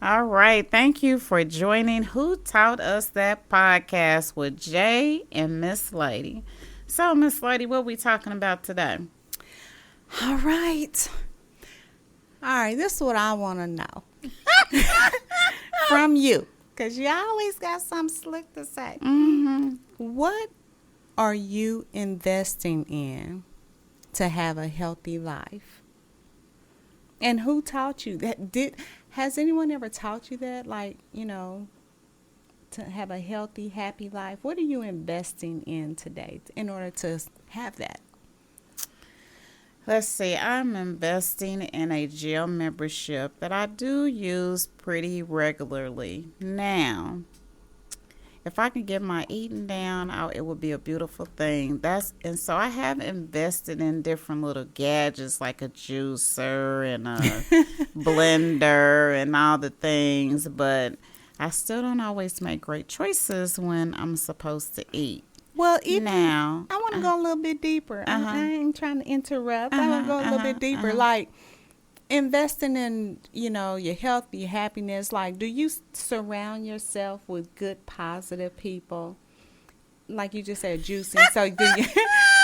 All right. Thank you for joining Who Taught Us That podcast with Jay and Miss Lady. So, Miss Lady, what we talking about today? All right. This is what I want to know from you, because you always got something slick to say. Mm-hmm. What are you investing in to have a healthy life? And who taught you that? Has anyone ever taught you that? Like, to have a healthy, happy life? What are you investing in today in order to have that? Let's see. I'm investing in a gym membership that I do use pretty regularly. Now, if I can get my eating down, it would be a beautiful thing. And so I have invested in different little gadgets like a juicer and a blender and all the things, but I still don't always make great choices when I'm supposed to eat. Well, now I want to go a little bit deeper. I ain't trying to interrupt. I want to go a little bit deeper. Like, investing in, your health, your happiness. Like, do you surround yourself with good, positive people? Like you just said, juicing. So,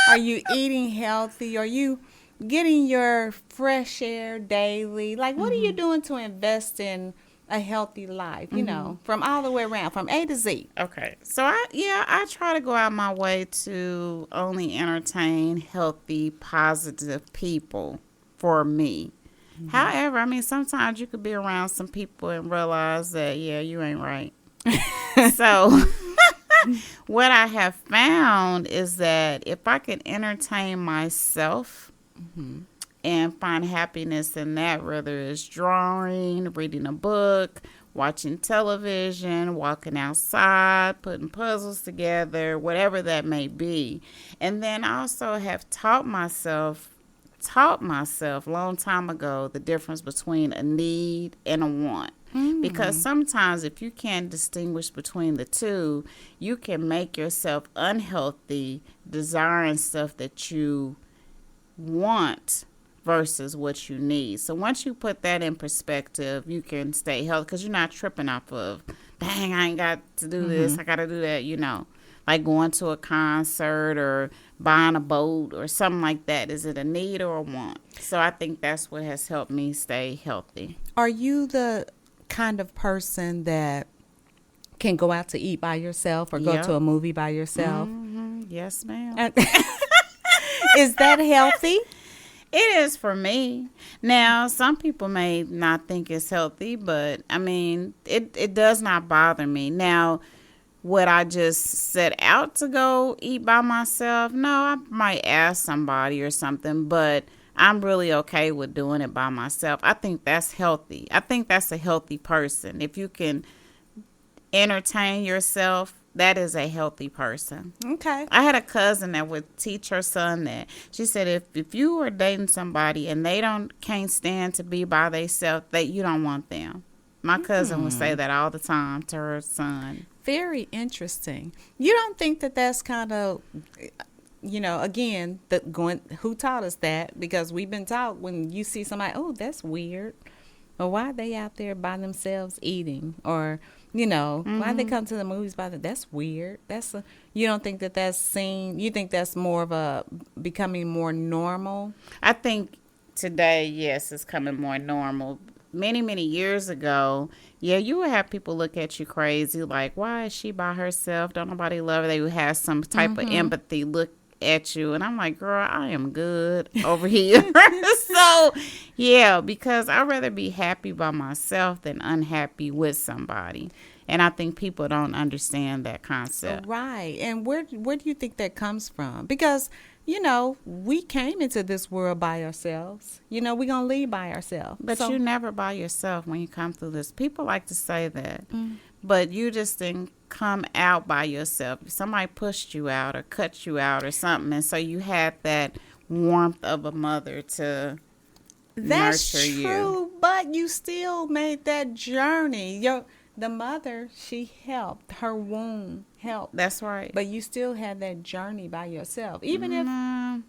are you eating healthy? Are you getting your fresh air daily? Like, what are you doing to invest in a healthy life, from all the way around, from A to Z? Okay. So I try to go out my way to only entertain healthy, positive people for me. Mm-hmm. However, I mean, sometimes you could be around some people and realize that, you ain't right. So what I have found is that if I can entertain myself, and find happiness in that, whether it's drawing, reading a book, watching television, walking outside, putting puzzles together, whatever that may be. And then I also have taught myself a long time ago the difference between a need and a want. Because sometimes if you can't distinguish between the two, you can make yourself unhealthy, desiring stuff that you want versus what you need. So once you put that in perspective, you can stay healthy because you're not tripping off of, dang, I ain't got to do this, I got to do that, like going to a concert or buying a boat or something like that. Is it a need or a want? So I think that's what has helped me stay healthy. Are you the kind of person that can go out to eat by yourself or go to a movie by yourself? Mm-hmm. Yes, ma'am. Is that healthy? It is for me. Now, some people may not think it's healthy, but I mean, it does not bother me. Now, would I just set out to go eat by myself? No, I might ask somebody or something, but I'm really okay with doing it by myself. I think that's healthy. I think that's a healthy person. If you can entertain yourself, that is a healthy person. Okay. I had a cousin that would teach her son that. She said if you are dating somebody and they can't stand to be by themselves, that you don't want them. My cousin would say that all the time to her son. Very interesting. You don't think that that's kind of, again, who taught us that? Because we've been taught when you see somebody, oh, that's weird. Or why are they out there by themselves eating? Or, why they come to the movies that's weird. You don't think that that's seen? You think that's more of a becoming more normal? I think today, yes, it's coming more normal. Many, many years ago, you would have people look at you crazy, like, why is she by herself? Don't nobody love her? They would have some type of empathy look at you. And I'm like, girl, I am good over here. So, because I'd rather be happy by myself than unhappy with somebody. And I think people don't understand that concept. Right. And where do you think that comes from? Because, we came into this world by ourselves. We're going to leave by ourselves. But you're never by yourself when you come through this. People like to say that. But you just didn't come out by yourself. Somebody pushed you out or cut you out or something. And so you had that warmth of a mother to nurture you. That's true, but you still made that journey. the mother, she helped. Her womb helped. That's right. But you still had that journey by yourself. Even if I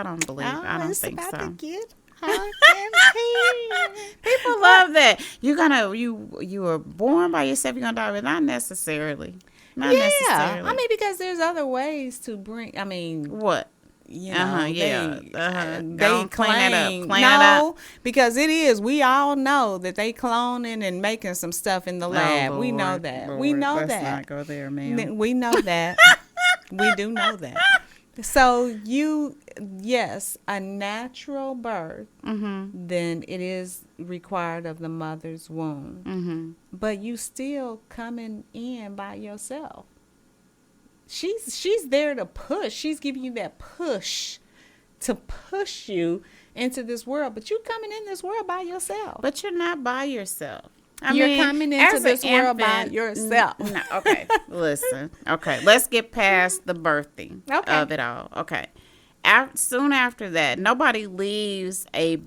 don't believe. I don't it's think about to so. get hot and heavy. People love that. You were born by yourself. You're gonna die, but not necessarily. Not Yeah. necessarily. I mean, because there's other ways to bring, I mean, what? you know, Yeah. they Go on, clean that up. claim Clean it up. because it is. We all know that they cloning and making some stuff in the lab. Oh, we know Lord, that. Lord, We know let's that. not go there, ma'am. We know that. We do know that. So yes, a natural birth, then it is required of the mother's womb. But you still coming in by yourself. She's there to push. She's giving you that push to push you into this world. But you coming in this world by yourself. But you're not by yourself. You're coming into as this an world by infant, yourself. No, okay, listen. Okay, let's get past the birthing Okay. of it all. Okay. Soon after that, nobody leaves a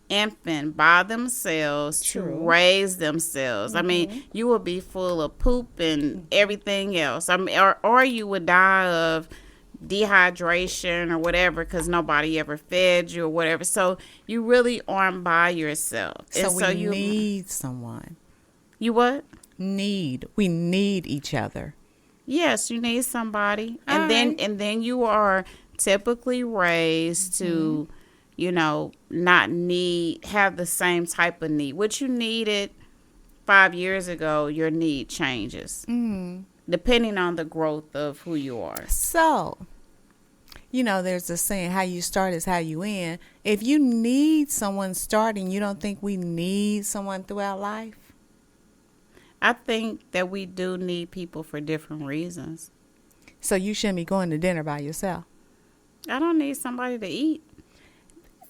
infant by themselves to True. raise themselves. I mean, you will be full of poop and everything else. I mean, or you would die of dehydration or whatever because nobody ever fed you or whatever. So you really aren't by yourself. So And we need someone. You what? We need each other. Yes, you need somebody, All right. and then you are typically raised to, not have the same type of need. What you needed 5 years ago, your need changes depending on the growth of who you are. So, there's a saying, how you start is how you end. If you need someone starting, you don't think we need someone throughout life? I think that we do need people for different reasons. So you shouldn't be going to dinner by yourself. I don't need somebody to eat.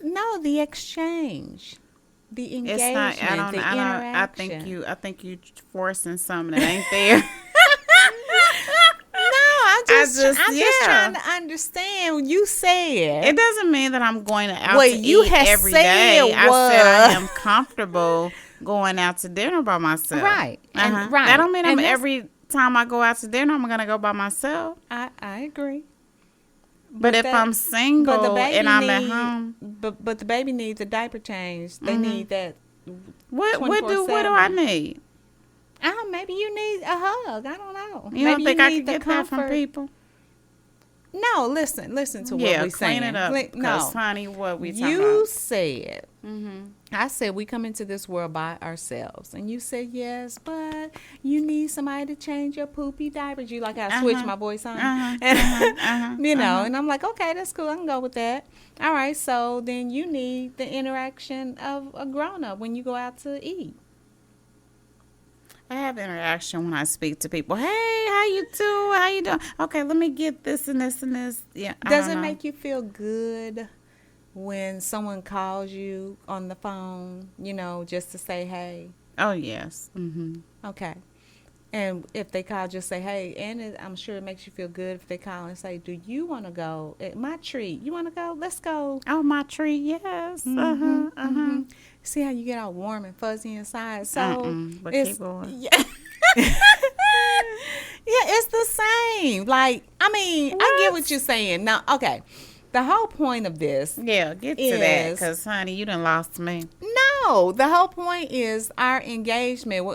No, the exchange, the engagement, It's not. the interaction. I think you forcing something that ain't there. No, I'm just yeah. trying to understand. You said It doesn't mean that I'm going out What to you eat had every said day. I said I was- am comfortable going out to dinner by myself. Right. And right. That don't mean And that's- every time I go out to dinner I'm gonna go by myself. I agree. But if that- I'm single and I'm at home, but the baby needs a diaper change. They need that. what do 24/7. I need? Maybe you need a hug. I don't know. You maybe don't think I need can the get that from comfort. people? No, listen to what Yeah, we're clean saying. it up. No, Because, honey, what we talking you about? said. I said we come into this world by ourselves, and you said yes, but you need somebody to change your poopy diapers. You like I switched my voice on, and and I'm like, okay, that's cool. I can go with that. All right, so then you need the interaction of a grown up when you go out to eat. I have interaction when I speak to people. Hey, how you do? How you doing? Okay, let me get this and this and this. Yeah. Does it make you feel good when someone calls you on the phone, just to say hey? Oh yes. Okay. And if they call, just say hey. And I'm sure it makes you feel good if they call and say, do you want to go? My treat. You want to go? Let's go. Oh, my treat. Yes. See how you get all warm and fuzzy inside. So But it's, keep going. yeah. Yeah, it's the same. Like, I get what you're saying. Now, okay. The whole point of this, Yeah, get to that, is- because honey, you done lost me. no, the whole point is our engagement,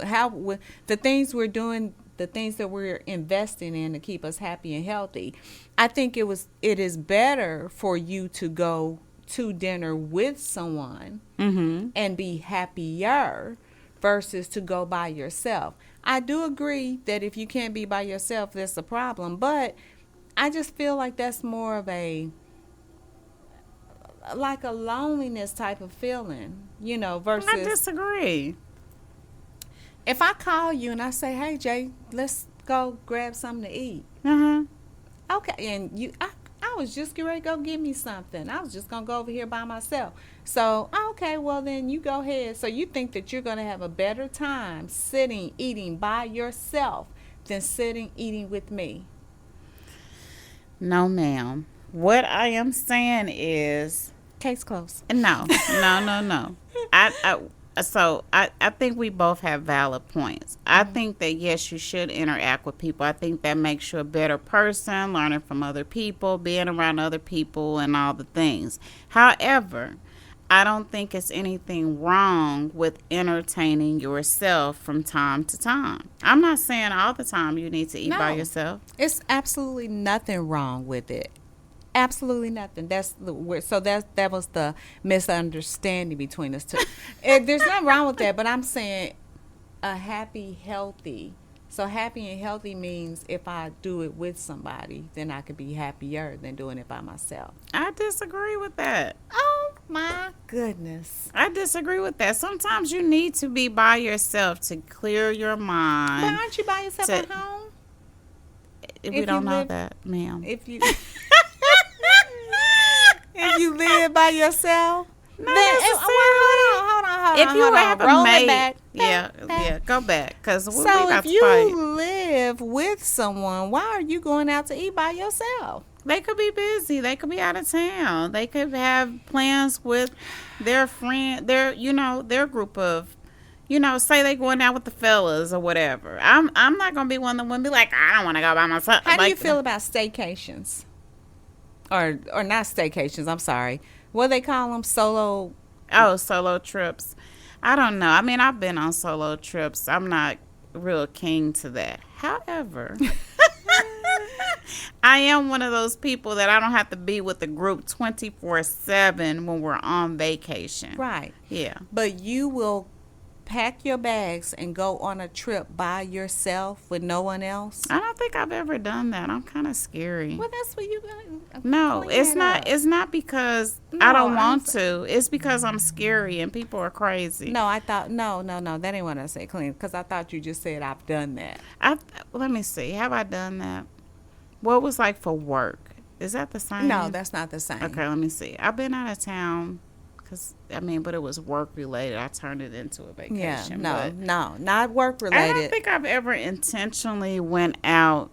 the things we're doing, the things that we're investing in to keep us happy and healthy. I think it is better for you to go to dinner with someone and be happier versus to go by yourself. I do agree that if you can't be by yourself, that's a problem. But I just feel like that's more of a loneliness type of feeling, versus I disagree. if I call you and I say, hey, Jay, let's go grab something to eat. Okay, and I was just getting ready to go get me something. I was just going to go over here by myself. So, okay, well, then you go ahead. So you think that you're going to have a better time sitting, eating by yourself than sitting, eating with me? No, ma'am. What I am saying is, Case closed. no. So I think we both have valid points. I think that yes, you should interact with people. I think that makes you a better person, learning from other people, being around other people, and all the things. However, I don't think it's anything wrong with entertaining yourself from time to time. I'm not saying all the time you need to eat by No. yourself. It's absolutely nothing wrong with it. Absolutely nothing. That was the misunderstanding between us two. There's nothing wrong with that, but I'm saying a happy, healthy. So happy and healthy means if I do it with somebody, then I could be happier than doing it by myself. I disagree with that. Oh my goodness. I disagree with that. Sometimes you need to be by yourself to clear your But mind. aren't you by yourself to- at home? We if don't you know live- that, ma'am. If you if you live by yourself, Not then necessarily. hold on. If you hold on. have a Roll it mate, back. yeah, go back because we So about if to fight. you live with someone, why are you going out to eat by yourself? They could be busy. They could be out of town. They could have plans with their friend, their group of, say they going out with the fellas or whatever. I'm not gonna be one of the women be like, I don't want to go by myself. How do you Like, feel about staycations? Or not staycations? I'm sorry. What do they call them? Solo. Oh, solo trips. I don't know. I mean, I've been on solo trips. I'm not real keen to that. However, I am one of those people that I don't have to be with the group 24/7 when we're on vacation. Right. Yeah. But you will pack your bags and go on a trip by yourself with no one else. I don't think I've ever done that. I'm kind of scary. Well, that's what you. No, clean it's that not. up. It's not because No, I don't I'm want to. It's because I'm scary and people are crazy. No, I thought no. That ain't what I said. Clean, because I thought you just said I've done that. Let me see. Have I done that? What was like for work? Is that the same? No, that's not the same. Okay, let me see. I've been out of town but it was work related. I turned it into a Yeah, vacation. no, but not work I related. don't think I've ever intentionally went out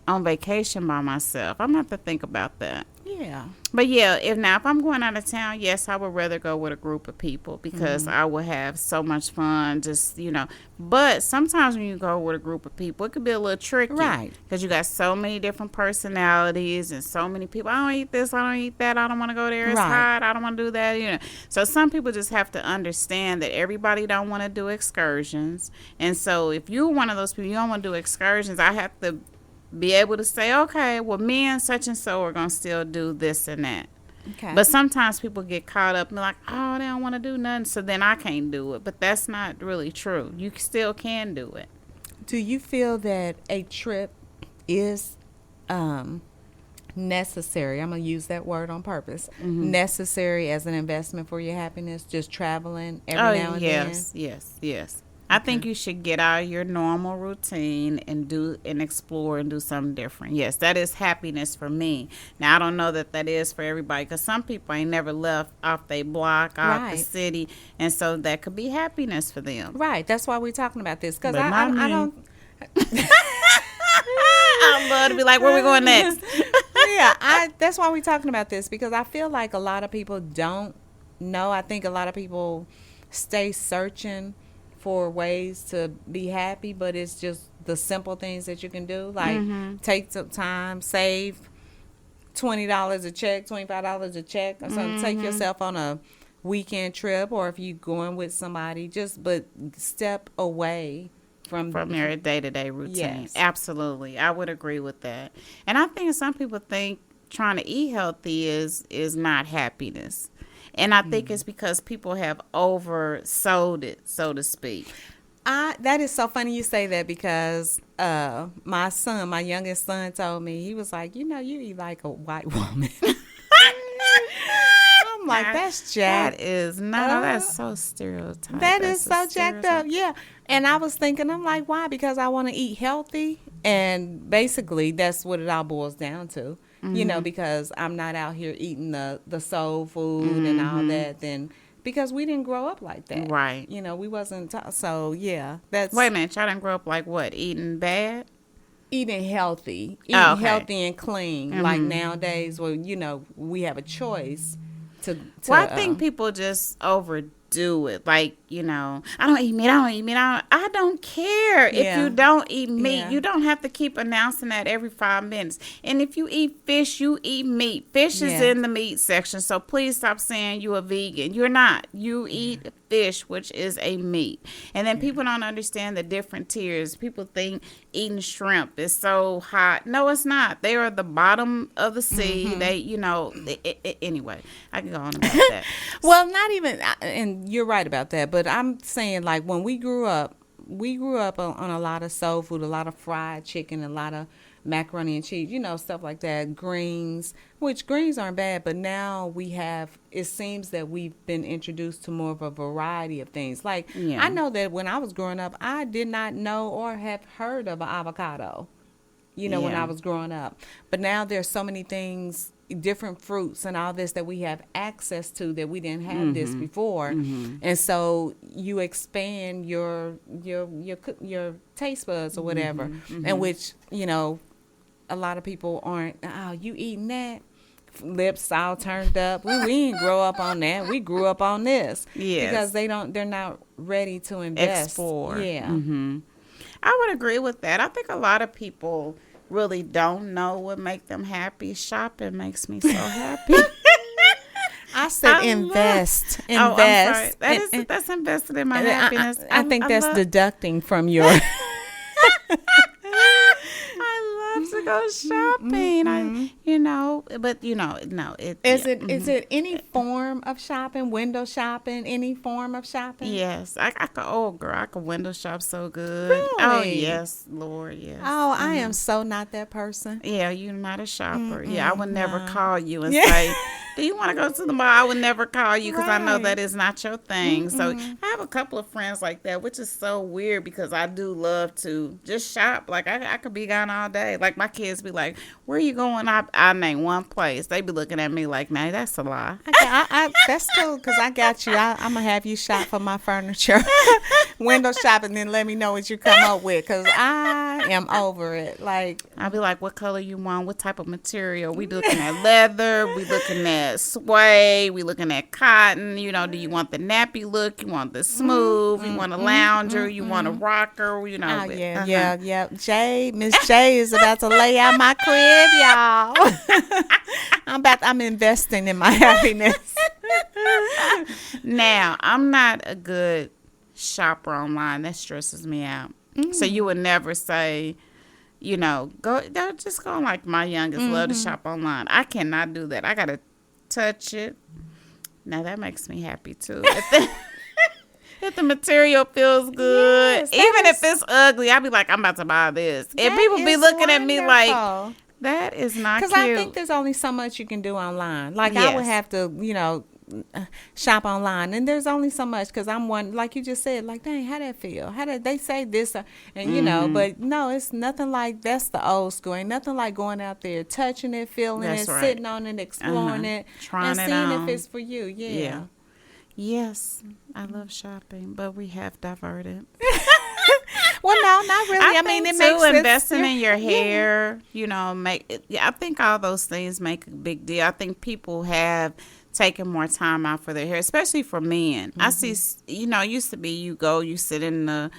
on vacation by myself. I'm gonna have to think about that. Yeah. But yeah, if I'm going out of town, yes, I would rather go with a group of people because I will have so much fun. But sometimes when you go with a group of people, it could be a little tricky, Right. Because you got so many different personalities and so many people. I don't eat this, I don't eat that, I don't want to go there. It's Right. hot, I don't want to do that. So some people just have to understand that everybody don't want to do excursions, and so if you're one of those people, you don't want to do excursions. I have to be able to say, okay, well, me and such and so are going to still do this and that. Okay. But sometimes people get caught up and like, oh, they don't want to do nothing, so then I can't do it. But that's not really true. You still can do it. Do you feel that a trip is necessary? I'm going to use that word on purpose. Mm-hmm. Necessary as an investment for your happiness, just traveling every now and yes. I think you should get out of your normal routine and explore and do something different. Yes, that is happiness for me. Now, I don't know that is for everybody because some people ain't never left off their block, off the Right. city, and so that could be happiness for them. Right. That's why we're talking about this. Because But I not me. don't. I'd love to be like, where we going next? That's why we're talking about this, because I feel like a lot of people don't know. I think a lot of people stay searching for ways to be happy, but it's just the simple things that you can do, like take some time, save $20 a check, $25 a check, or something. Take yourself on a weekend trip, or if you're going with somebody, but step away from your day-to-day routine. Yes. Absolutely. I would agree with that. And I think some people think trying to eat healthy is not happiness. And I think it's because people have oversold it, so to speak. That is so funny you say that, because my youngest son told me, he was like, you eat like a white woman. I'm like, that's jacked. That is that's so stereotyped. That That's is a so jacked up. stereotype. Yeah. And I was thinking, I'm like, why? Because I want to eat healthy. And basically, that's what it all boils down to. Because I'm not out here eating the soul food and all that. Then because we didn't grow up like that. Right. We wasn't taught. So, yeah. That's Wait a minute. Y'all didn't grow up like what? Eating bad? eating healthy. Oh, okay. Healthy and clean. Like nowadays, where, we have a choice to Well, I think people just overdo do it. Like, I don't eat meat. I don't care if Yeah. you don't eat meat. Yeah. You don't have to keep announcing that every 5 minutes. And if you eat fish, you eat meat. Fish is Yeah. in the meat section. So please stop saying you a vegan. You're not. You eat fish, which is a meat. And then people don't understand the different tiers. People think eating shrimp is so hot. No, it's not. They are the bottom of the sea. They, anyway, I can go on about that. Well, not even, and you're right about that, but I'm saying, like, when we grew up on a lot of soul food, a lot of fried chicken, a lot of macaroni and cheese, stuff like that, greens, which greens aren't bad, but now it seems that we've been introduced to more of a variety of things. Like, Yeah. I know that when I was growing up, I did not know or have heard of an avocado, when Yeah. I was growing up. But now there's so many things, different fruits and all this that we have access to that we didn't have this before. And so you expand your taste buds or whatever, and which, a lot of people aren't, oh, you eating that? Lips all turned up. We didn't grow up on that. We grew up on this. Yes. Because they're not ready to invest. Explore. Yeah. I would agree with that. I think a lot of people really don't know what make them happy. Shopping makes me so happy. I said I invest. Oh, I'm sorry. And- That's invested in my and happiness. I think that's love, deducting from your. I love to go shopping. No. Is it any form of shopping? Window shopping? Any form of shopping? Yes, I could. Oh, girl, I could window shop so good. Oh, Really? yes, Lord, yes. Oh, I am so not that person. Yeah, you're not a shopper. Yeah, I would never no. call you and Yeah. say, do you want to go to the mall? I would never call you because I know Right. that is not your thing. So I have a couple of friends like that, which is so weird because I do love to just shop. Like, I could be gone all day. Like, my kids be like, where you going? I name one place. They be looking at me like, nah, that's a lie. I that's cool because I got you. I'm gonna have you shop for my furniture, window shop, and then let me know what you come up with because I am over it. Like, I'll be like, what color you want? What type of material? We looking at leather. We looking at suede. We looking at cotton. Do you want the nappy look? You want the smooth? You want a lounger? You want a rocker? oh yeah. Miss J is about to lay out my crib, y'all. I'm investing in my happiness. Now, I'm not a good shopper online. That stresses me out. So you would never say, just go like my youngest love to shop online. I cannot do that. I got to touch it. Now, that makes me happy, too. If the material feels good, Yes, even if it's ugly, I'll be like, I'm about to buy this. And people be looking at me like, that is not cute. because I think there's only so much you can do online. Like, I would Yes. have to, shop online, and there's only so much because I'm one, like you just said, like, dang, how that feel? How did they say this? And but no, it's nothing like that's the old school. Ain't nothing like going out there, touching it, feeling That's it, right. sitting on it, exploring it, Trying and it seeing on. if it's for you. Yeah. Yes, I love shopping, but we have diverted. Well, no, not really. I mean, think it makes sense. investing in your Yeah. hair, I think all those things make a big deal. I think people have taken more time out for their hair, especially for men. I see, used to be you sit in the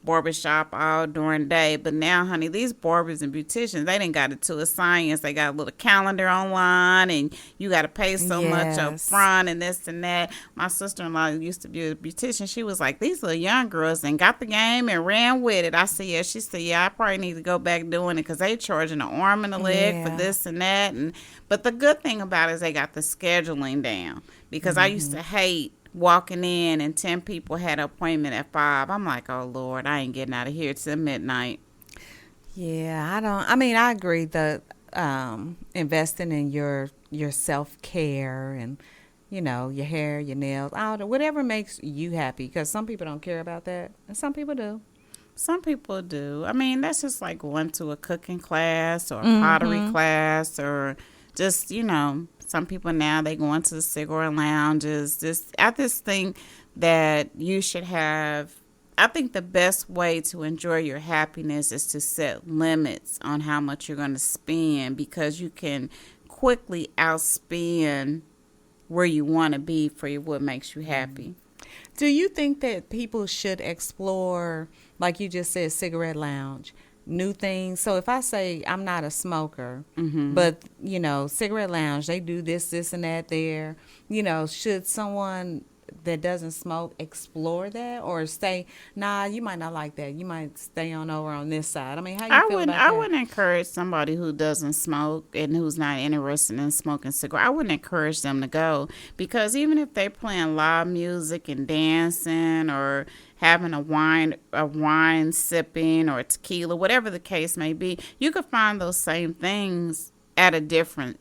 barbershop all during the day, but now, honey, these barbers and beauticians, they done got it to a science. They got a little calendar online, and you got to pay so much up Yes. front and this and that. My sister-in-law used to be a beautician. She was like, these little young girls and got the game and ran with it. I said, yeah. She said, yeah, I probably need to go back doing it because they charging an arm and a leg for Yeah. this and that. But the good thing about it is they got the scheduling down because I used to hate walking in and 10 people had an appointment at 5. I'm like, oh Lord, I ain't getting out of here till midnight. Yeah, I agree that investing in your self-care and, your hair, your nails, whatever makes you happy, because some people don't care about that and some people do. Some people do. I mean, that's just like going to a cooking class or a pottery class or just, some people now, they go into the cigar lounges. I just think that you should have, I think the best way to enjoy your happiness is to set limits on how much you're going to spend, because you can quickly outspend where you want to be for what makes you happy. Do you think that people should explore, like you just said, cigarette lounge, new things? So if I say I'm not a smoker, but, cigarette lounge, they do this, and that there, should someone that doesn't smoke explore that, or say, nah, you might not like that. You might stay on over on this side. I mean, how you feel about that? I wouldn't encourage somebody who doesn't smoke and who's not interested in smoking cigarettes. I wouldn't encourage them to go, because even if they're playing live music and dancing or having a wine sipping or tequila, whatever the case may be, you could find those same things in a different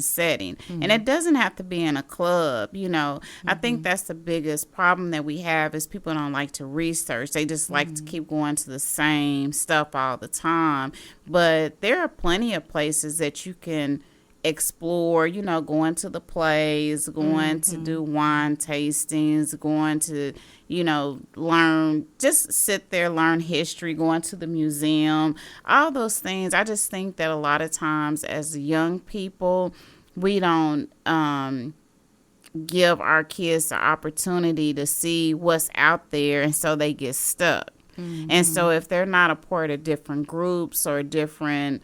setting. And it doesn't have to be in a club. I think that's the biggest problem that we have, is people don't like to research. They just like to keep going to the same stuff all the time. But there are plenty of places that you can explore, going to the plays, going to do wine tastings, going to, learn, just sit there, learn history, going to the museum, all those things. I just think that a lot of times as young people, we don't give our kids the opportunity to see what's out there, and so they get stuck. And so if they're not a part of different groups or different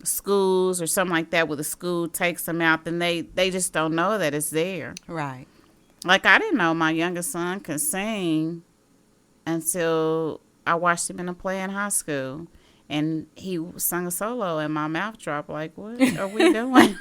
schools or something like that, where the school takes them out, then they just don't know that it's there. Right. Like, I didn't know my youngest son could sing until I watched him in a play in high school, and he sung a solo, and my mouth dropped like, what are we doing?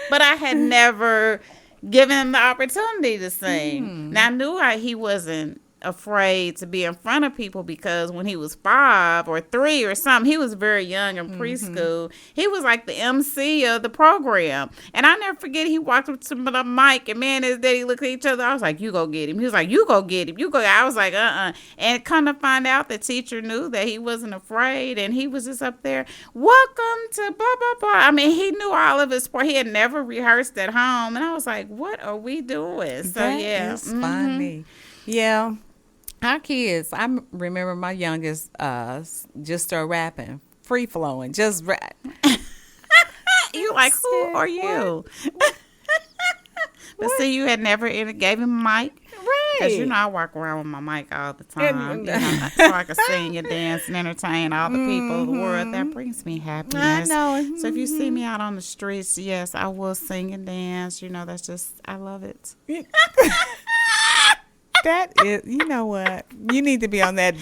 But I had never given him the opportunity to sing. Now, I knew he wasn't afraid to be in front of people, because when he was 5 or 3 or something, he was very young in preschool. He was like the MC of the program. And I never forget, he walked up to the mic, and me and his daddy looked at each other. I was like, you go get him. He was like, you go get him. You go. I was like, And come to find out, the teacher knew that he wasn't afraid, and he was just up there, welcome to blah, blah, blah. I mean, he knew all of his part. He had never rehearsed at home. And I was like, what are we doing? So, That yeah. is funny. Yeah. Our kids, I remember my youngest just started rapping, free flowing, just rap. You like, who are you? But see, you had never gave him a mic. Right. Because, I walk around with my mic all the time. So I can sing and dance and entertain all the people of the world. That brings me happiness. I know. So if you see me out on the streets, yes, I will sing and dance. That's just, I love it. That is, you know what? You need to be on that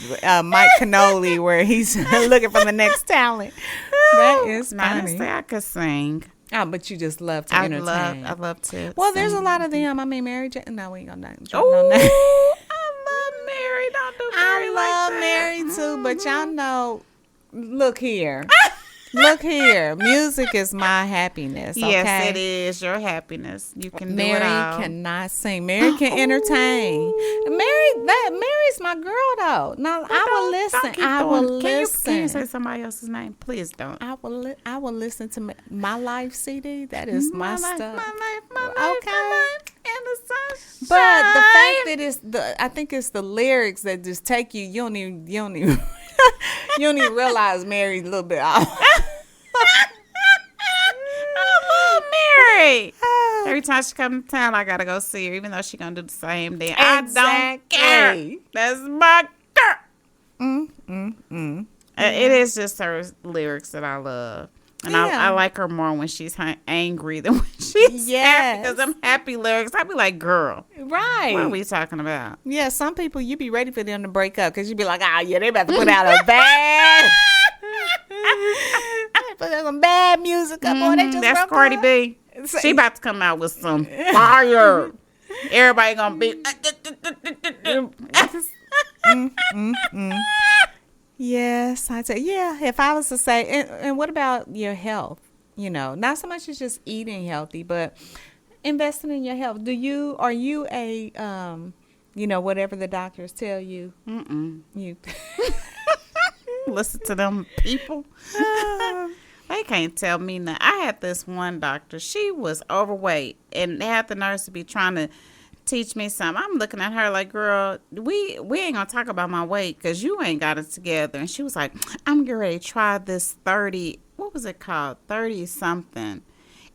Mike Cannoli where he's looking for the next talent. That is Not to funny. say I could sing. Oh, but you just love to entertain. I love to. Well, there's a sing. lot of them. I mean, Mary J. No, we ain't gonna drop Oh, no name. I love Mary. Don't do Mary I like love that. Mary too, but y'all know. Look here. Look here. Music is my happiness. Okay? Yes, it is your happiness. You can Mary do it all. cannot sing. Mary can entertain. Mary's my girl though. No, I will listen. I will listen. Can you say somebody else's name? Please don't. I will listen to my life CD. That is my life, stuff. my life, Okay. my life, and the sunshine. But the fact that I think it's the lyrics that just take you. You don't even you don't even realize Mary's a little bit off. I love Mary. Every time she comes to town, I gotta go see her, even though she gonna do the same thing. I don't care. Exactly. That's my girl. It is just her lyrics that I love. And Yeah. I like her more when she's angry than when she's happy. Yes. Because them happy lyrics, I be like, girl, Right. what are we talking about? Yeah, some people, you be ready for them to break up because you be like, oh, yeah, they about to put out a bad. Put out some bad music up on. They just That's broke Cardi up. B. She about to come out with some fire. Everybody gonna be. Yes, I say, yeah. If I was to say, and what about your health? Not so much as just eating healthy, but investing in your health. Are you a, whatever the doctors tell you? You. Listen to them people. They can't tell me nothing. I had this one doctor. She was overweight, and they had the nurse to be trying to teach me something. I'm looking at her like, girl, we ain't gonna talk about my weight because you ain't got it together. And she was like, I'm getting ready to try this 30. What was it called? 30 something.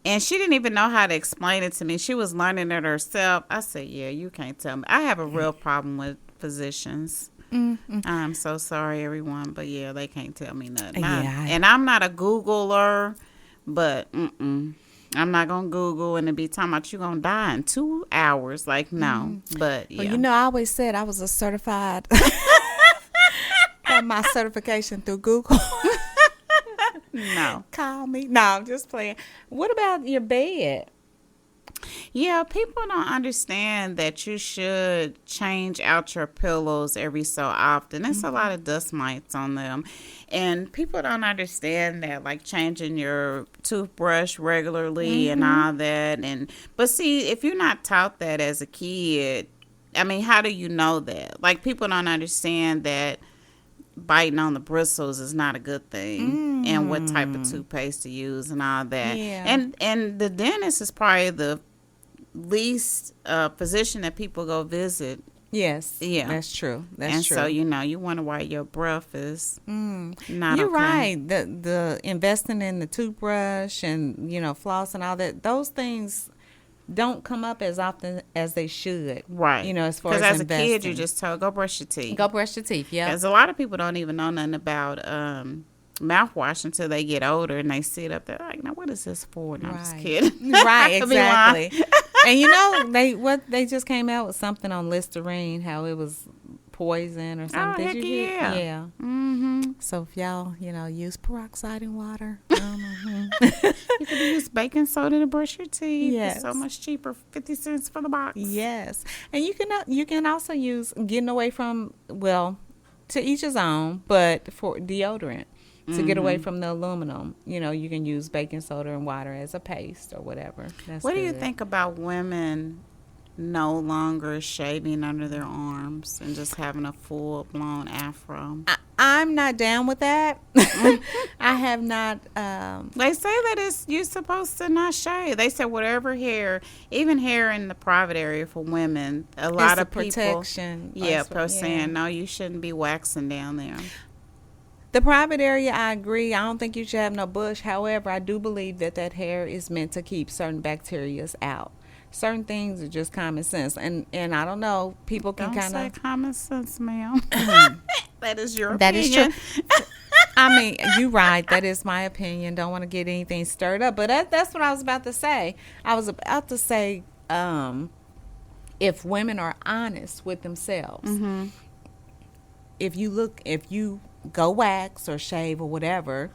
And she didn't even know how to explain it to me. She was learning it herself. I said, yeah, you can't tell me. I have a real problem with physicians. Mm-hmm. I'm so sorry, everyone. But, yeah, they can't tell me nothing. Yeah. And I'm not a Googler, but I'm not going to Google and it be talking about you going to die in 2 hours. Like, no. But, yeah. Well, you know, I always said I was a certified. Got my certification through Google. No. Call me. No, I'm just playing. What about your bed? Yeah, people don't understand that you should change out your pillows every so often. There's a lot of dust mites on them. And people don't understand that, like changing your toothbrush regularly and all that. But see, if you're not taught that as a kid, I mean, how do you know that? Like, people don't understand that biting on the bristles is not a good thing, and what type of toothpaste to use and all that. Yeah. And the dentist is probably the least physician that people go visit. Yes. Yeah. That's true. That's And true. so, you know, you wonder why your breath is not You're okay. right. The investing in the toothbrush and, you know, floss and all that, those things don't come up as often as they should. Right. You know, as far Because as as a kid, you investing. just told, go brush your teeth. Go brush your teeth. Yeah. Because a lot of people don't even know nothing about mouthwash until they get older and they sit up there like, now what is this for? No, I'm just Right. kidding. Right, I be lying. exactly. And you know, they just came out with something on Listerine, how it was poison or something. heck Did you hear? yeah. Yeah. Mm-hmm. So if y'all, you know, use peroxide in water. You could use baking soda to brush your teeth. Yes. It's so much cheaper, 50 cents for the box. Yes. And you can also use getting away from, well, to each his own, but for deodorant. To get away from the aluminum, you know, you can use baking soda and water as a paste or whatever. That's What do you good. think about women no longer shaving under their arms and just having a full-blown afro? I'm not down with that. I have not. They say that you're supposed to not shave. They say whatever hair, even hair in the private area for women, a lot it's of a people. protection. Yeah, That's what- people saying, no, you shouldn't be waxing down there. The private area, I agree. I don't think you should have no bush. However, I do believe that hair is meant to keep certain bacteria out. Certain things are just common sense, and I don't know. People can Don't kind say of. common sense, ma'am. That is your That is opinion. true. I mean, you're right. That is my opinion. Don't want to get anything stirred up, but that's what I was about to say. I was about to say, if women are honest with themselves, if you go wax or shave or whatever,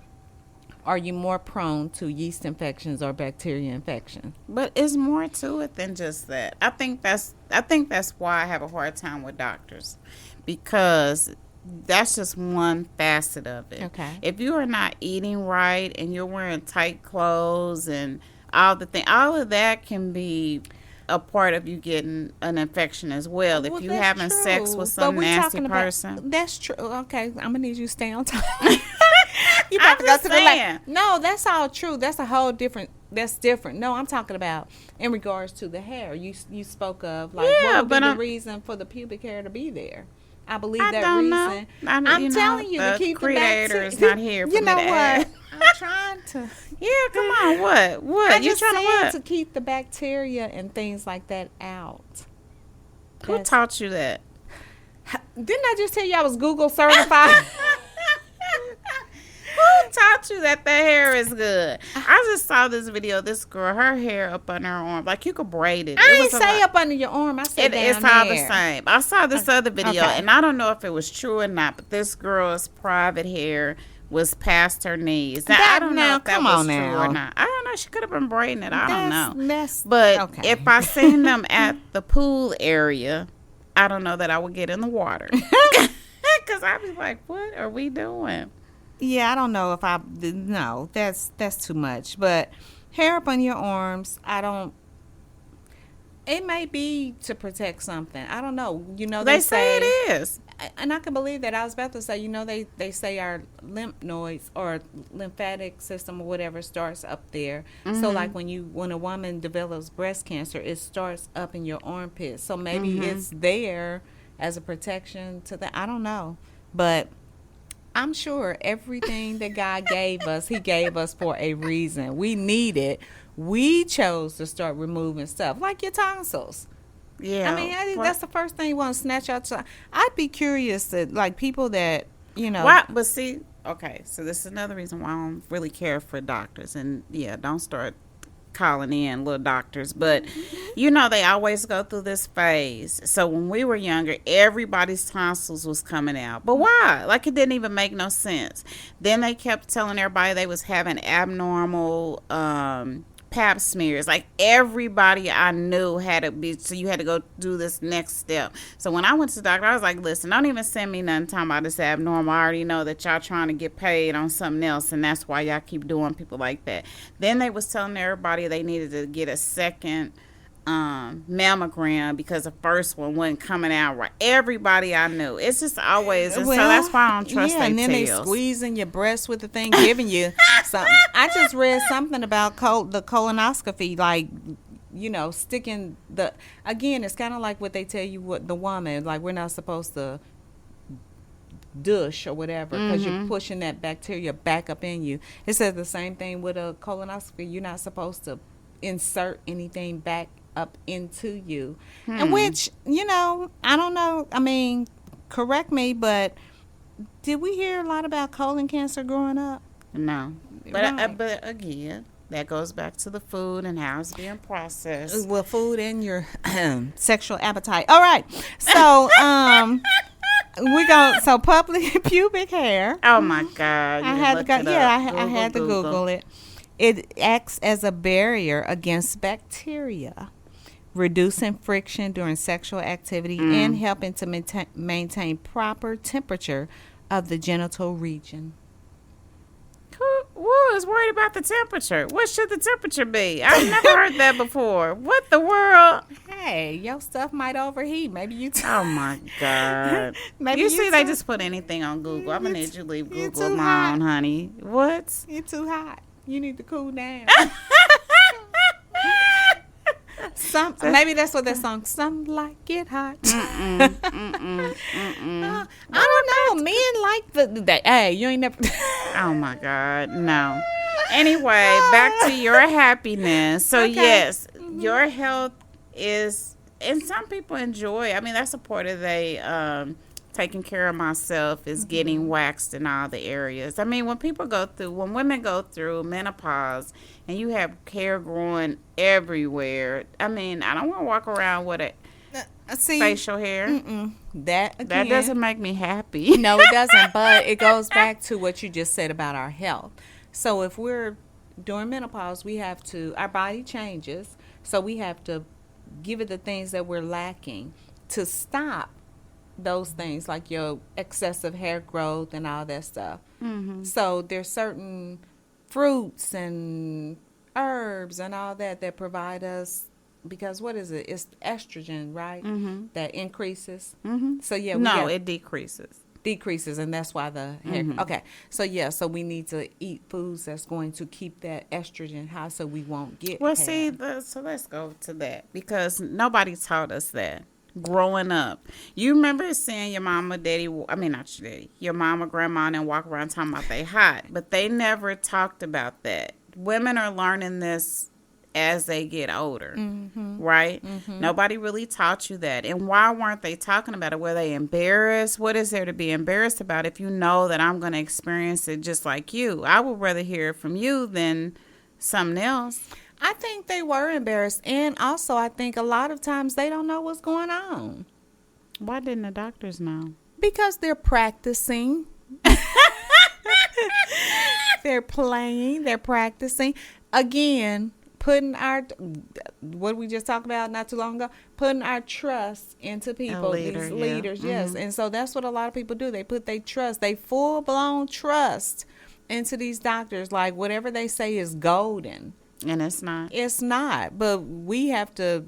are you more prone to yeast infections or bacteria infection? But it's more to it than just that. I think that's why I have a hard time with doctors, because that's just one facet of it. Okay. If you are not eating right and you're wearing tight clothes and all of that can be a part of you getting an infection as well. If Well, you that's having sex true. with But some we're nasty talking about- person. That's true. Okay, I'm gonna need you to stay on time. You I'm about to go just to the saying. No, that's all true. That's a whole different. That's different. No, I'm talking about in regards to the hair. You spoke of like Yeah, what would be but the I'm- reason for the pubic hair to be there. I believe I that don't reason. know. I'm telling you the to keep creator the is not here for You me know to what? ask. I'm trying to. Yeah, come on. What? I You just trying to said what? to keep the bacteria and things like that out. Who That's- taught you that? Didn't I just tell you I was Google certified? Who taught you that the hair is good? I just saw this video. This girl, her hair up on her arm, like you could braid it. I It ain't was a say lot. up under your arm. I said It's down all the there. same. I saw this other video, okay. and I don't know if it was true or not, but this girl's private hair was past her knees. Now, I don't know if that come was on true now. or not. I don't know. She could have been braiding it. I don't know. That's, But okay. if I seen them at the pool area, I don't know that I would get in the water. Because I'd be like, what are we doing? Yeah, I don't know if no, that's too much. But hair up on your arms, I don't. It may be to protect something. I don't know. You know, They say it is. and I can believe that. I was about to say, you know, they say our lymph nodes or lymphatic system or whatever starts up there. So like when a woman develops breast cancer, it starts up in your armpit. So maybe it's there as a protection to that. I don't know, but I'm sure everything that God gave us, He gave us for a reason. We need it. We chose to start removing stuff like your tonsils. Yeah. I mean, I think that's the first thing you want to snatch out. I'd be curious that, like, people that, Why? But see, okay, so this is another reason why I don't really care for doctors. And yeah, don't start calling in little doctors. But they always go through this phase. So when we were younger, everybody's tonsils was coming out. But why? Like, it didn't even make no sense. Then they kept telling everybody they was having abnormal pap smears. Like, everybody I knew had to be, so you had to go do this next step. So when I went to the doctor, I was like, listen, don't even send me nothing talking about this abnormal. I already know that y'all trying to get paid on something else, and that's why y'all keep doing people like that. Then they was telling everybody they needed to get a second mammogram because the first one wasn't coming out right. Everybody I knew. It's just always, and so that's why I don't trust and then they squeezing your breast with the thing, giving you something. I just read something about the colonoscopy, like, sticking again, it's kind of like what they tell you, what the woman, like, we're not supposed to douche or whatever because you're pushing that bacteria back up in you. It says the same thing with a colonoscopy. You're not supposed to insert anything back up into you. And which, I don't know, I mean, correct me, but did we hear a lot about colon cancer growing up? No. But but again, that goes back to the food and how it's being processed. Well, food and your sexual appetite. All right. So so public pubic hair. Oh my God. I had to Google it. It acts as a barrier against bacteria, reducing friction during sexual activity and helping to maintain proper temperature of the genital region. Who is worried about the temperature? What should the temperature be? I've never heard that before. What the world? Hey, your stuff might overheat. Maybe you Oh my God. Maybe you see, they just put anything on Google. I'm going to need you to leave Google alone, honey. What? You're too hot. You need to cool down. Maybe that's what that song. Some like it hot. I don't know. Men like the hey, you ain't never. Oh my God, no. Anyway, back to your happiness. So Okay. yes, your health is, and some people enjoy. I mean, that's a part of taking care of myself is getting waxed in all the areas. I mean, when women go through menopause and you have hair growing everywhere, I mean, I don't want to walk around with a facial hair. That doesn't make me happy. No, it doesn't. But it goes back to what you just said about our health. So if we're during menopause, our body changes. So we have to give it the things that we're lacking to stop those things, like your excessive hair growth and all that stuff. So there's certain fruits and herbs and all that provide us, because what is it? It's estrogen, right? That increases. So yeah, it decreases, and that's why the hair. Okay, so we need to eat foods that's going to keep that estrogen high, so we won't get. Well, hair. so let's go to that, because nobody taught us that growing up. You remember seeing your mama, daddy, I mean, not your daddy, your mama, grandma, and walk around talking about they hot, but they never talked about that. Women are learning this as they get older, right? Nobody really taught you that. And why weren't they talking about it? Were they embarrassed? What is there to be embarrassed about if you know that I'm going to experience it just like you? I would rather hear it from you than something else. I think they were embarrassed, and also I think a lot of times they don't know what's going on. Why didn't the doctors know? Because they're practicing. They're playing, they're practicing. Again, putting what we just talked about not too long ago, putting our trust into people, these leaders, yes. And so that's what a lot of people do. They put their trust, they full-blown trust into these doctors, like whatever they say is golden. And it's not. It's not. But we have to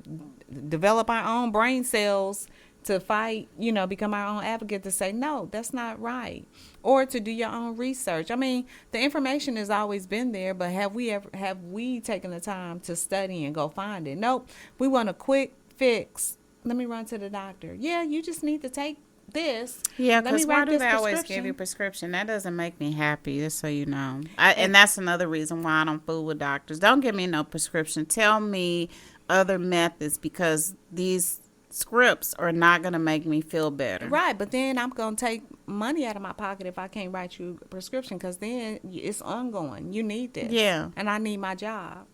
develop our own brain cells to fight, become our own advocate to say, no, that's not right. Or to do your own research. I mean, the information has always been there, but have we taken the time to study and go find it? Nope. We want a quick fix. Let me run to the doctor. Yeah, you just need to take this. Yeah, Let me because why write do this they always give prescription. you prescription? That doesn't make me happy, just so you know. And that's another reason why I don't fool with doctors. Don't give me no prescription. Tell me other methods, because these scripts are not going to make me feel better. Right, but then I'm going to take money out of my pocket if I can't write you a prescription, because then it's ongoing. You need this. Yeah. And I need my job.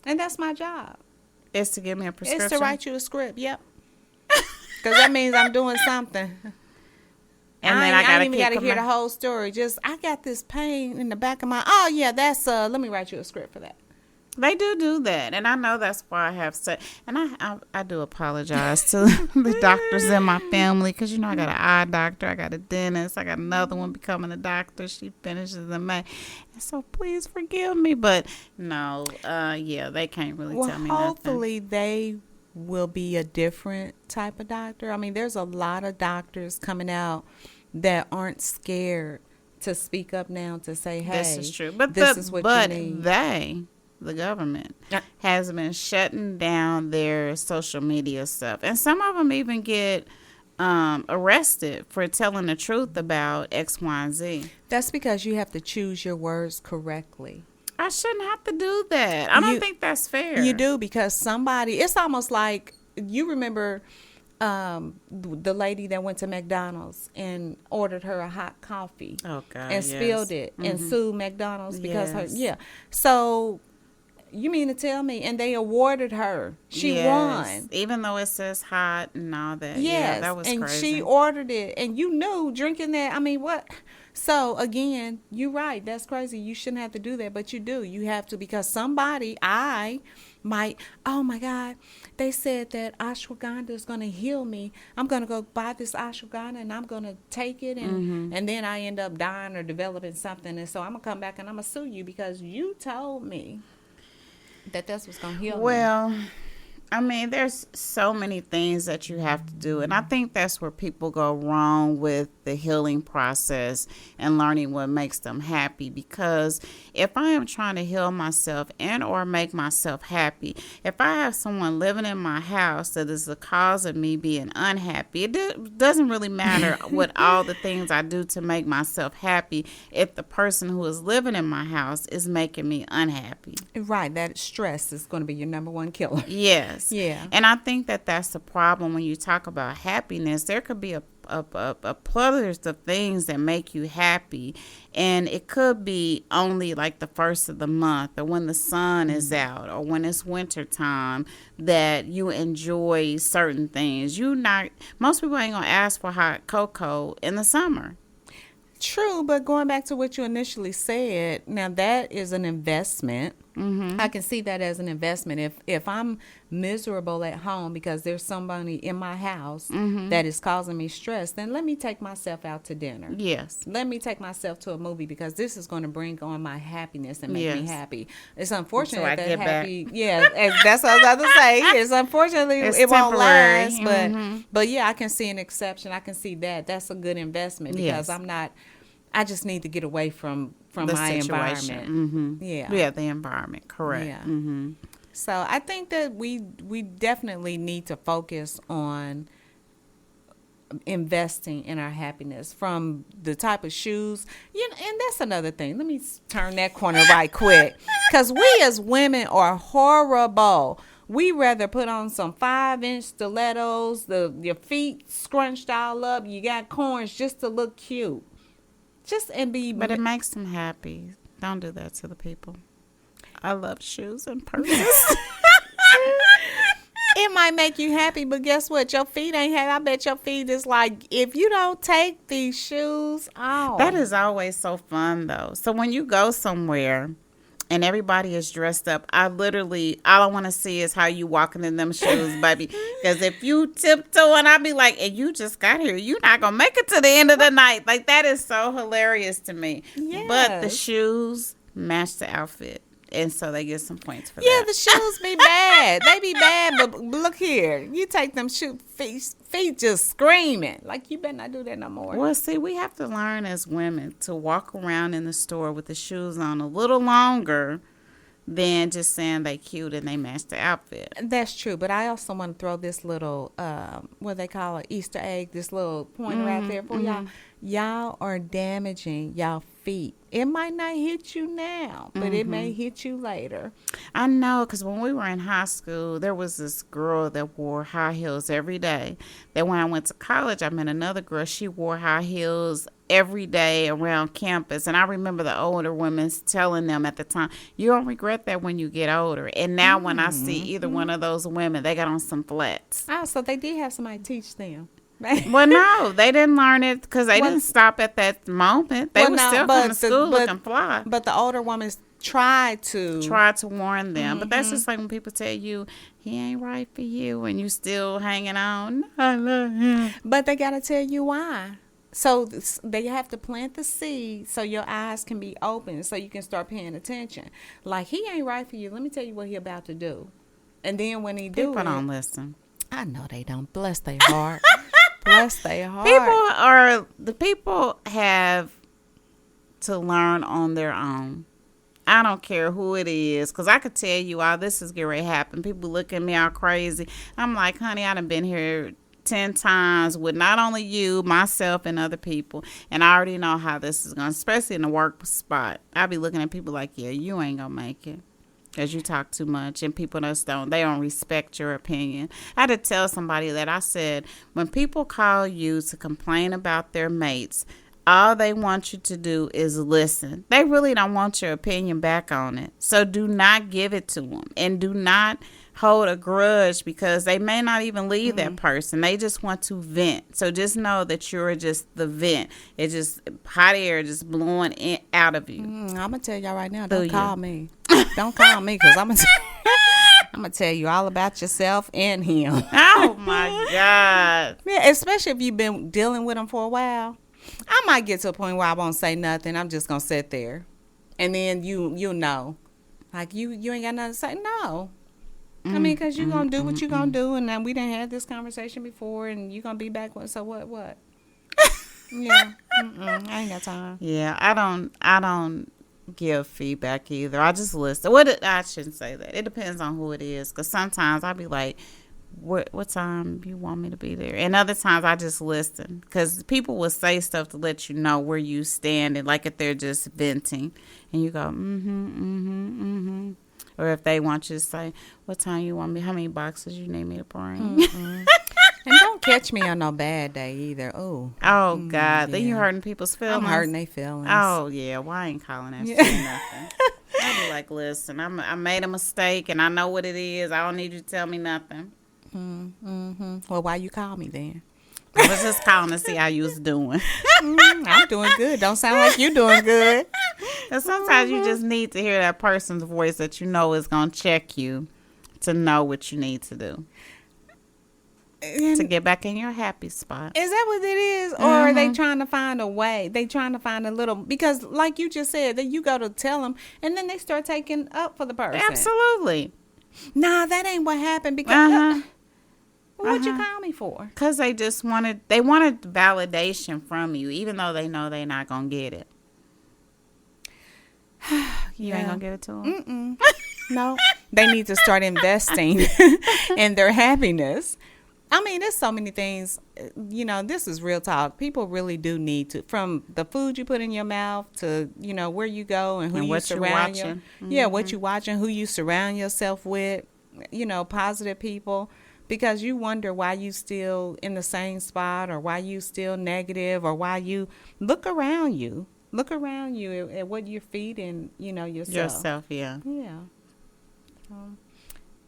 And that's my job. It's to give me a prescription. It's to write you a script, yep. Because that means I'm doing something. And then I ain't gotta even keep got to hear coming- the whole story. Just, I got this pain in the back of my, oh yeah, that's, let me write you a script for that. They do that, and I know that's why I have said. And I do apologize to the doctors in my family, because you know I got an eye doctor, I got a dentist, I got another one becoming a doctor. She finishes in May, and so please forgive me. But no, yeah, they can't really Well, tell me nothing. hopefully they will be a different type of doctor. I mean, there's a lot of doctors coming out that aren't scared to speak up now to say, hey, This is true, but this is what you need. The government, Yeah. has been shutting down their social media stuff, and some of them even get arrested for telling the truth about X, Y, and Z. That's because you have to choose your words correctly. I shouldn't have to do that. I don't You- think that's fair. You do, because somebody, it's almost like, you remember the lady that went to McDonald's and ordered her a hot coffee Oh God. and yes. spilled it and Mhm. sued McDonald's because Yes. So you mean to tell me, and they awarded her, she Yes. won. even though it says hot and all that. Yes, Yeah, that was and crazy. she ordered it, and you knew drinking that. I mean, what? So again, you're right. That's crazy. You shouldn't have to do that, but you do. You have to, because somebody, I might. Oh my God, they said that ashwagandha is going to heal me. I'm going to go buy this ashwagandha and I'm going to take it, and then I end up dying or developing something, and so I'm gonna come back and I'm gonna sue you because you told me that that's what's going to heal me. Well, I mean, there's so many things that you have to do, and I think that's where people go wrong with the healing process and learning what makes them happy. Because if I am trying to heal myself and or make myself happy, if I have someone living in my house that is the cause of me being unhappy, it doesn't really matter what all the things I do to make myself happy if the person who is living in my house is making me unhappy. Right, that stress is going to be your number one killer. Yes. Yeah. And I think that that's the problem when you talk about happiness. There could be a plethora of things that make you happy, and it could be only like the first of the month, or when the sun is out, or when it's winter time, that you enjoy certain things. Most people ain't gonna ask for hot cocoa in the summer. True, but going back to what you initially said, now that is an investment. I can see that as an investment. If I'm miserable at home because there's somebody in my house that is causing me stress, then let me take myself out to dinner. Yes. Let me take myself to a movie, because this is going to bring on my happiness and make me Yes. happy. It's unfortunate Until I that get back. happy, yeah, that's what I was about to say. It's unfortunately It's it won't temporary. last, but yeah, I can see an exception. I can see that. That's a good investment, because Yes. I just need to get away from The my situation. environment. Mhm. Yeah. Yeah, the environment. Correct. Yeah. Mhm. So I think that we definitely need to focus on investing in our happiness, from the type of shoes, and that's another thing. Let me turn that corner right quick, because we as women are horrible. We rather put on some 5-inch stilettos, your feet scrunched all up, you got corns just to look cute. But it makes them happy. Don't do that to the people. I love shoes and purses. It might make you happy, but guess what? Your feet ain't happy. I bet your feet is like, if you don't take these shoes off. That is always so fun, though. So when you go somewhere and everybody is dressed up, all I want to see is how you walking in them shoes, baby. Because if you tiptoeing, I'll be like, and you just got here, you're not going to make it to the end of the night. Like, that is so hilarious to me. But the Yes. shoes match the outfit. And so they get some points for Yeah, that. the shoes be bad. They be bad, but look here. You take them feet just screaming. Like, you better not do that no more. Well, see, we have to learn as women to walk around in the store with the shoes on a little longer than just saying they cute and they match the outfit. That's true, but I also want to throw this little, what they call an Easter egg, this little pointer out there for y'all. Y'all are damaging y'all feet. It might not hit you now, but it may hit you later. I know, because when we were in high school, there was this girl that wore high heels every day. Then when I went to college, I met another girl. She wore high heels every day around campus. And I remember the older women telling them at the time, you don't regret that when you get older. And now when I see either one of those women, they got on some flats. Oh, so they did have somebody teach them. Well, no, they didn't learn it because they didn't stop at that moment. They were still coming to school looking fly. But the older women tried to warn them. But that's just like when people tell you, he ain't right for you, and you still hanging on. I love him. But they got to tell you why. So they have to plant the seed so your eyes can be open so you can start paying attention. Like, he ain't right for you. Let me tell you what he about to do. And then when he do People don't listen. I know they don't. Bless their heart. Bless their heart. People have to learn on their own. I don't care who it is, because I could tell you all this is getting ready to happen. People look at me all crazy. I'm like, honey, I done been here 10 times with not only you, myself, and other people. And I already know how this is going, especially in the work spot. I be looking at people like, yeah, you ain't going to make it. Because you talk too much, and people just don't respect your opinion. I had to tell somebody that. I said, when people call you to complain about their mates, all they want you to do is listen. They really don't want your opinion back on it. So do not give it to them, and do not hold a grudge, because they may not even leave that person. They just want to vent. So just know that you're just the vent. It's just hot air just blowing out of you. I'm going to tell y'all right now, don't call me. Don't call me, because I'm going to tell you all about yourself and him. Oh, my God. Yeah, especially if you've been dealing with him for a while. I might get to a point where I won't say nothing. I'm just going to sit there. And then you know. Like, you ain't got nothing to say? No. I mean, because you're going to do what you're going to do. And then we done had this conversation before, and you're going to be back with, so what? Yeah. I ain't got time. Yeah, I don't give feedback either. I just listen. I shouldn't say that. It depends on who it is, because sometimes I'll be like, what time you want me to be there? And other times I just listen, because people will say stuff to let you know where you stand, and like if they're just venting, and you go, or if they want you to say, what time you want me, how many boxes you need me to bring. And don't catch me on no bad day either. Oh God. Yeah. Then you hurting people's feelings. I'm hurting their feelings. Oh, yeah. Well, I ain't calling that shit nothing. I be like, listen, I made a mistake, and I know what it is. I don't need you to tell me nothing. Well, why you call me then? I was just calling to see how you was doing. I'm doing good. Don't sound like you doing good. And sometimes you just need to hear that person's voice that you know is going to check you to know what you need to do. To get back in your happy spot. Is that what it is? Or are they trying to find a way? They trying to find a little, because like you just said, that you go to tell them, and then they start taking up for the person. Absolutely. Nah, that ain't what happened, because what'd you call me for? Because they just wanted validation from you, even though they know they're not going to get it. You ain't going to give it to them? No. They need to start investing in their happiness. I mean, there's so many things, this is real talk. People really do need to, from the food you put in your mouth to, where you go and who you surround yourself. Yeah, what you watching, who you surround yourself with, positive people, because you wonder why you still in the same spot, or why you still negative, or why you look around you at what you're feeding, yourself. Yourself, yeah. Yeah.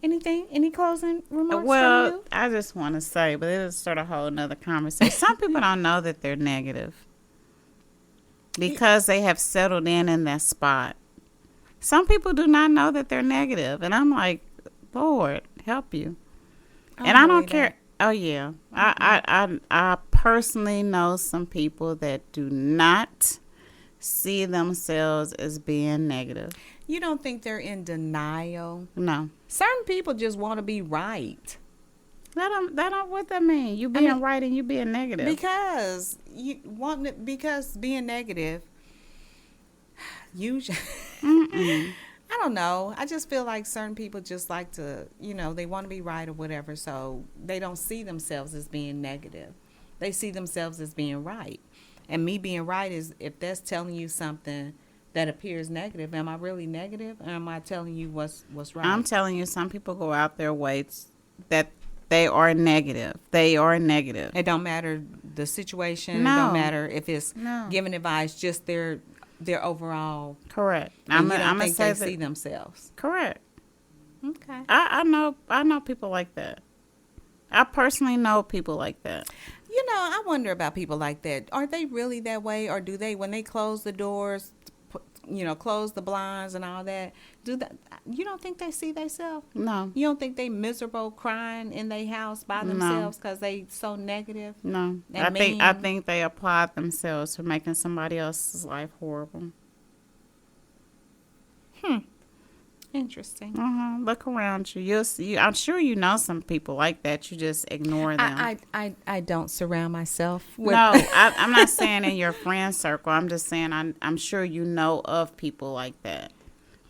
Any closing remarks Well, from you? I just want to say, but it'll start a whole nother conversation. Some people don't know that they're negative because they have settled in that spot. Some people do not know that they're negative, and I'm like, Lord, help you. And I don't care. Oh yeah, I personally know some people that do not see themselves as being negative. You don't think they're in denial? No. Certain people just want to be right. That don't what that mean. You being right and you being negative. Because being negative, usually, I don't know. I just feel like certain people just like to, they want to be right or whatever. So they don't see themselves as being negative. They see themselves as being right. And me being right is if that's telling you something that appears negative, am I really negative, or am I telling you what's right? I'm telling you, some people go out their way that they are negative. They are negative. It don't matter the situation. No. It don't matter if it's No. giving advice, just their overall. Correct. I'm gonna think say they see themselves. Correct. Okay. I know people like that. I personally know people like that. I wonder about people like that. Are they really that way, or do they, when they close the doors, close the blinds and all that, you don't think they see themselves? No. You don't think they miserable crying in their house by themselves because they so negative? No. And I think they applied themselves for making somebody else's life horrible. Interesting. Look around you. You'll see. I'm sure you know some people like that. You just ignore them. I don't surround myself with. No, I'm not saying in your friend circle. I'm just saying I'm sure you know of people like that.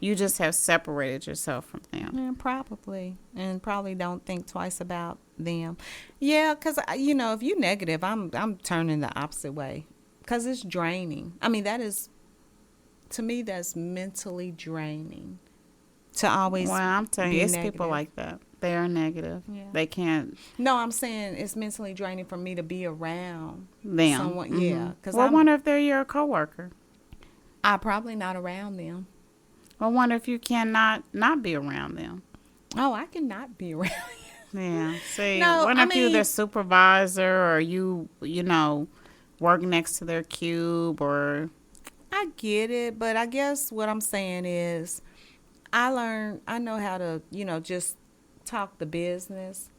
You just have separated yourself from them. Yeah, probably. And probably don't think twice about them. Yeah, because, if you're negative, I'm turning the opposite way. Because it's draining. I mean, to me, that's mentally draining. To always I'm telling you, it's negative. people like that. They are negative. Yeah. They can't. No, I'm saying it's mentally draining for me to be around Them. someone. Mm-hmm. Yeah. Because I wonder if they're your coworker. I'm probably not around them. I wonder if you cannot not be around them. Oh, I cannot be around you. Yeah. See, No, what I if you mean- their supervisor or you work next to their cube or. I get it, but I guess what I'm saying is I know how to, just talk the business.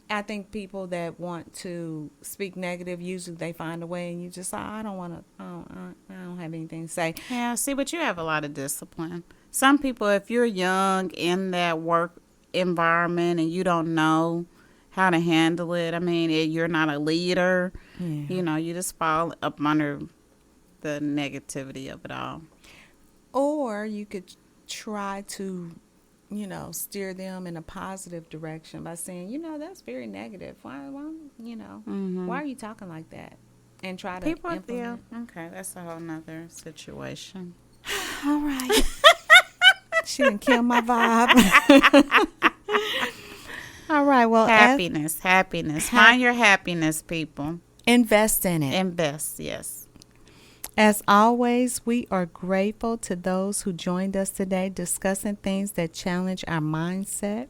I think people that want to speak negative, usually they find a way, and you just, I don't have anything to say. Yeah, see, but you have a lot of discipline. Some people, if you're young in that work environment and you don't know how to handle it, I mean, you're not a leader, Yeah. You just fall up under the negativity of it all. Or you could try to, steer them in a positive direction by saying, that's very negative. Why are you talking like that? And try to People, implement. okay, that's a whole nother situation. All right. She didn't kill my vibe. All right. Well, Happiness. Find your happiness, people. invest in it. Invest, yes. As always, we are grateful to those who joined us today discussing things that challenge our mindset.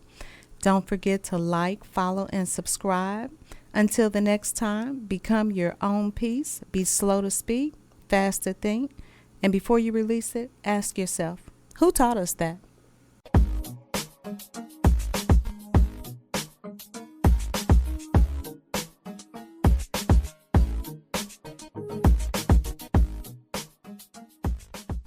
Don't forget to like, follow, and subscribe. Until the next time, become your own peace. Be slow to speak, fast to think. And before you release it, ask yourself, who taught us that?